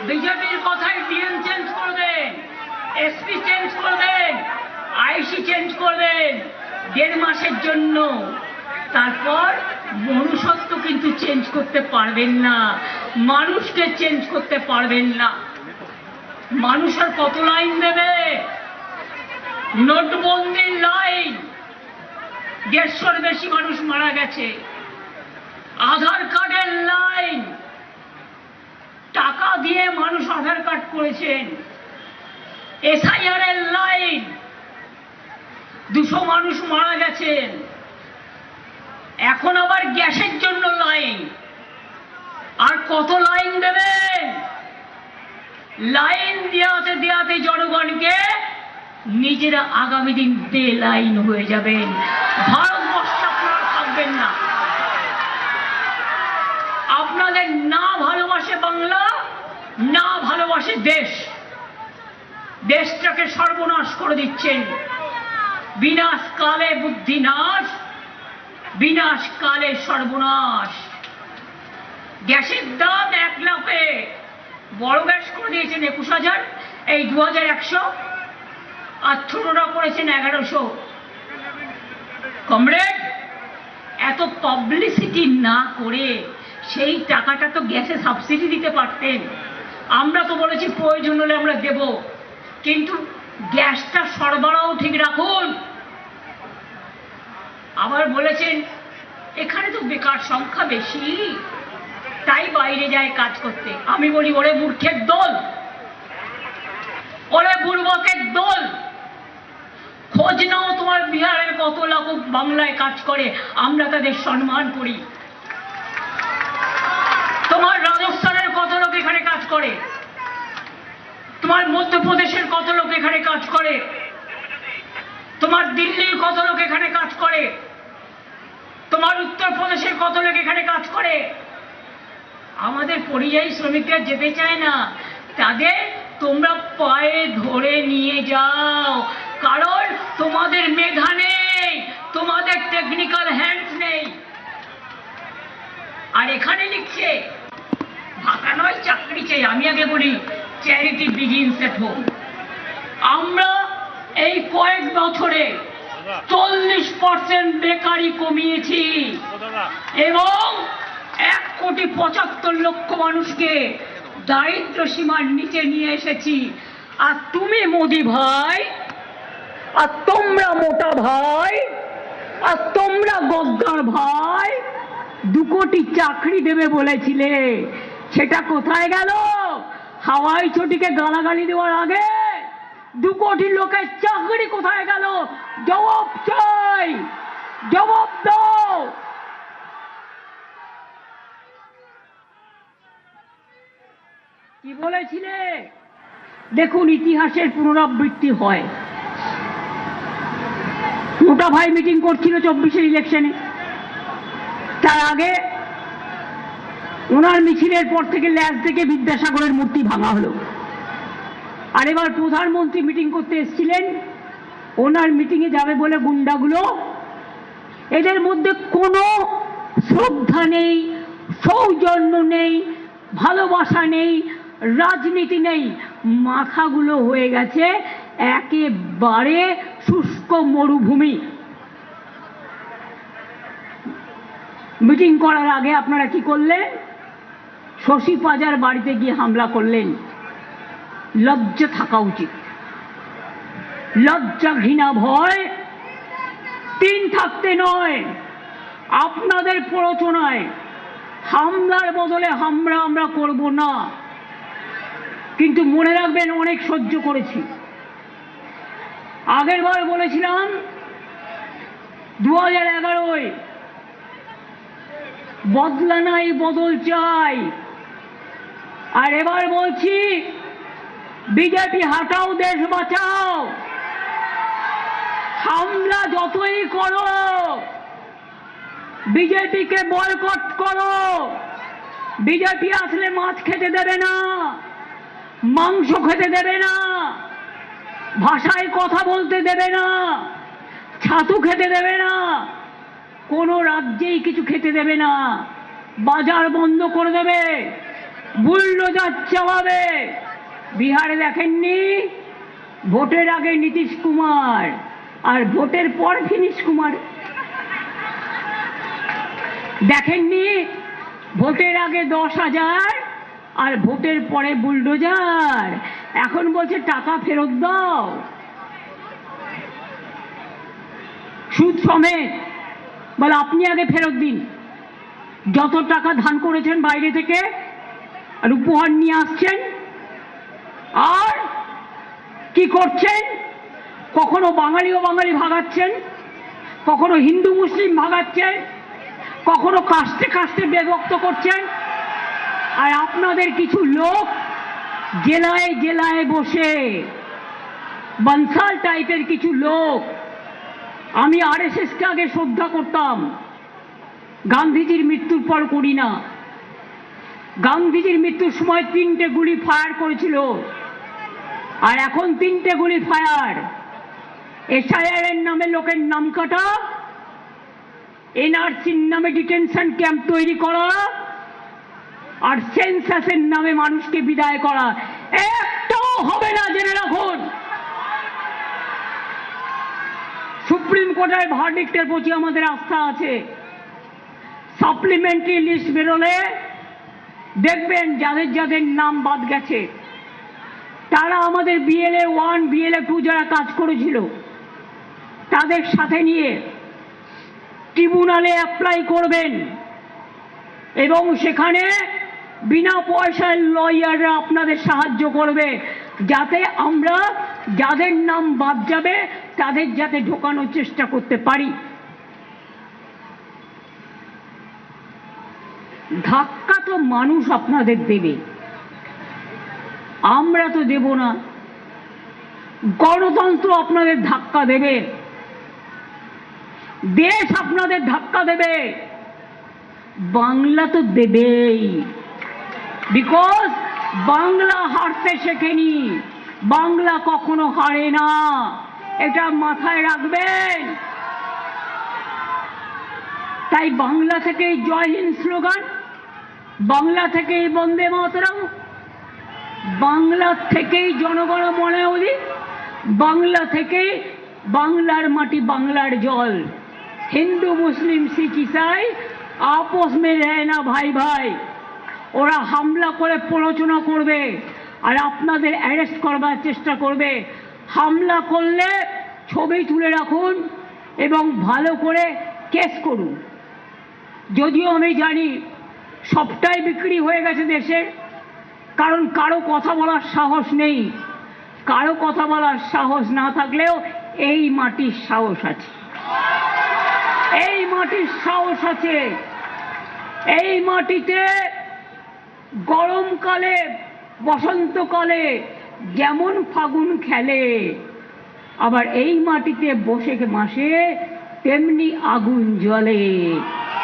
বিজেপির কথায় DM change করবেন, এসপি চেঞ্জ করবেন, আইসি চেঞ্জ করবেন 1.5 মাসের জন্য। তারপর মনুষ্যত্ব কিন্তু চেঞ্জ করতে পারবেন না, মানুষকে চেঞ্জ করতে পারবেন না। মানুষের কত লাইন দেবে? নোটবন্দির লাইন, 150-র বেশি মানুষ মারা গেছে। আধার কার্ডের লাইন, টাকা দিয়ে মানুষ আধার কার্ড করেছেন। এসআইআর এর লাইন, 200 মানুষ মারা গেছেন। এখন আবার গ্যাসের জন্য লাইন। আর কত লাইন দেবেন? লাইন দেওয়াতে দেওয়াতে জনগণকে নিজেরা আগামী দিন বেলাইন হয়ে যাবেন। ভারতবর্ষে আপনারা থাকবেন না। আপনাদের না ভালোবাসে বাংলা, না ভালোবাসে দেশ। দেশটাকে সর্বনাশ করে দিচ্ছেন। বিনাশ কালে বুদ্ধি নাশ, বিনাশ কালে সর্বনাশ। গ্যাসের দাম 1 লাখে বড় গ্যাস করে দিয়েছেন 21,000, এই 2100, আর ছোটরা করেছেন 1100। কমরেড, এত পাবলিসিটি না করে সেই টাকাটা তো গ্যাসে সাবসিডি দিতে পারতেন। আমরা তো বলেছি প্রয়োজন হলে আমরা দেব, কিন্তু গ্যাসটা সরবরাহ ঠিক রাখুন। আবার বলেছেন এখানে তো বেকার সংখ্যা বেশি, তাই বাইরে যায় কাজ করতে। আমি বলি ওরে মূর্খের দল, ওরে বুড়বকের দল। খোঁজ নাও তোমার বিহারের কত লোক বাংলায় কাজ করে, আমরা তাদের সম্মান করি। তোমার রাজস্থানের কত লোক এখানে কাজ করে, তোমার মধ্যপ্রদেশের কত লোক এখানে কাজ করে, তোমার দিল্লির কত লোক এখানে কাজ করে, তোমার উত্তরপ্রদেশের কত লোক এখানে কাজ করে। আমাদের পরিযায়ী শ্রমিকরা যেতে চায় না, তাদের তোমরা পায়ে ধরে নিয়ে যাও, কারণ তোমাদের মেধা নেই, তোমাদের টেকনিক্যাল হ্যান্ডস নেই। আর এখানে লিখছে ভাতা নয় চাকরি চাই। আমি আগে বলি চ্যারিটি বিগিনস এট হোম। আমরা এই কয়েক বছরে 40% বেকারি কমিয়েছি এবং 1,75,00,000 মানুষকে দারিদ্র সীমার নিচে নিয়ে এসেছি। আর তুমি মোদি ভাই, আর তোমরা মোটা ভাই, আর তোমরা গদ্দার ভাই 2 কোটি চাকরি দেবে বলেছিলে, সেটা কোথায় গেল? হাওয়াই ছুটিকে গালাগালি দেওয়ার আগে 2 কোটি লোকের চাকরি কোথায় গেল? জবাব চাই, জবাব দাও। কি বলেছিলে? দেখুন, ইতিহাসের পুনরাবৃত্তি হয়। মোটা ভাই মিটিং করছিল 24-এর ইলেকশনে, তার আগে ওনার মিছিলের পর থেকে ল্যাজ থেকে বিদ্যাসাগরের মূর্তি ভাঙা হলো। আর এবার প্রধানমন্ত্রী মিটিং করতে এসেছিলেন, ওনার মিটিংয়ে যাবে বলে গুন্ডাগুলো, এদের মধ্যে কোনো শ্রদ্ধা নেই, সৌজন্য নেই, ভালোবাসা নেই, রাজনীতি নেই। মাথাগুলো হয়ে গেছে একেবারে শুষ্ক মরুভূমি। মিটিং করার আগে আপনারা কি করলেন? শশী পাজার বাড়িতে গিয়ে হামলা করলেন। লজ্জা থাকা উচিত। লজ্জা, ঘৃণা, ভয় 3 থাকতে নয়। আপনাদের প্ররোচনায় হামলার বদলে আমরা করব না, কিন্তু মনে রাখবেন অনেক সহ্য করেছি। আগের বার বলেছিলাম 2011-য় বদলা নাই, বদল চাই। আর এবার বলছি বিজেপি হাটাও, দেশ বাঁচাও। হামলা যতই করো, বিজেপিকে বয়কট করো। বিজেপি আসলে মাছ খেতে দেবে না, মাংস খেতে দেবে না, ভাষায় কথা বলতে দেবে না, ছাতু খেতে দেবে না, কোনো রাজ্যেই কিছু খেতে দেবে না, বাজার বন্ধ করে দেবে। বুলডোজার চালাবে। বিহারে দেখেননি, ভোটের আগে নীতিশ কুমার আর ভোটের পর ফিনিশ কুমার। দেখেননি, ভোটের আগে 10,000 আর ভোটের পরে বুলডোজার। এখন বলছে টাকা ফেরত দাও, সুদ সমেত। বলে আপনি আগে ফেরত দিন, যত টাকা ধান করেছেন বাইরে থেকে আর উপহার নিয়ে আসছেন। আর কি করছেন? কখনো বাঙালি ও বাঙালি ভাগাচ্ছেন, কখনো হিন্দু মুসলিম ভাগাচ্ছেন, কখনো কাস্তে কাস্তে বিভক্ত করছেন। আর আপনাদের কিছু লোক জেলায় জেলায় বসে, বনসাল টাইপের কিছু লোক। আমি আরএসএসকে আগে শ্রদ্ধা করতাম, গান্ধীজির মৃত্যুর পর করি না। গান্ধীজির মৃত্যুর সময় 3টে গুলি ফায়ার করেছিল, আর এখন 3টে গুলি ফায়ার। এসআইআর এর নামে লোকের নাম কাটা, এনআরসির নামে ডিটেনশন ক্যাম্প তৈরি করা, আর সেন্সাসের নামে মানুষকে বিদায় করা একটাও হবে না, জেনে রাখুন। সুপ্রিম কোর্টের ভার্ডিক্টের প্রতি আমাদের আস্থা আছে। সাপ্লিমেন্টারি লিস্ট বেরোলে দেখবেন যাদের যাদের নাম বাদ গেছে, তারা আমাদের বিএলএ 1 বিএলএ 2 যারা কাজ করেছিল তাদের সাথে নিয়ে ট্রিব্যুনালে অ্যাপ্লাই করবেন, এবং সেখানে বিনা পয়সায় লয়াররা আপনাদের সাহায্য করবে, যাতে আমরা যাদের নাম বাদ যাবে তাদের যাতে ঢোকানোর চেষ্টা করতে পারি। ধাক্কা তো মানুষ আপনাদের দেবে, আমরা তো দেব না। গণতন্ত্র আপনাদের ধাক্কা দেবে, দেশ আপনাদের ধাক্কা দেবে, বাংলা তো দেবেই। বিকজ বাংলা হারতে শেখেনি, বাংলা কখনো হারে না, এটা মাথায় রাখবেন। তাই বাংলা থেকেই জয় হিন্দ স্লোগান, বাংলা থেকেই বন্দে মাতরম, বাংলা থেকেই জনগণ মনে অধি, বাংলা থেকেই বাংলার মাটি বাংলার জল। হিন্দু মুসলিম শিখ ইসাই আপস মে রহে না ভাই ভাই। ওরা হামলা করে প্ররোচনা করবে আর আপনাদের অ্যারেস্ট করবার চেষ্টা করবে। হামলা করলে ছবি তুলে রাখুন এবং ভালো করে কেস করুন। যদিও আমি জানি সবটাই বিক্রি হয়ে গেছে দেশের, কারণ কারো কথা বলার সাহস নেই। কারো কথা বলার সাহস না থাকলেও এই মাটির সাহস আছে, এই মাটির সাহস আছে। এই মাটিতে গরমকালে বসন্তকালে যেমন ফাগুন খেলে, আবার এই মাটিতে বসে মাসে তেমনি আগুন জ্বলে।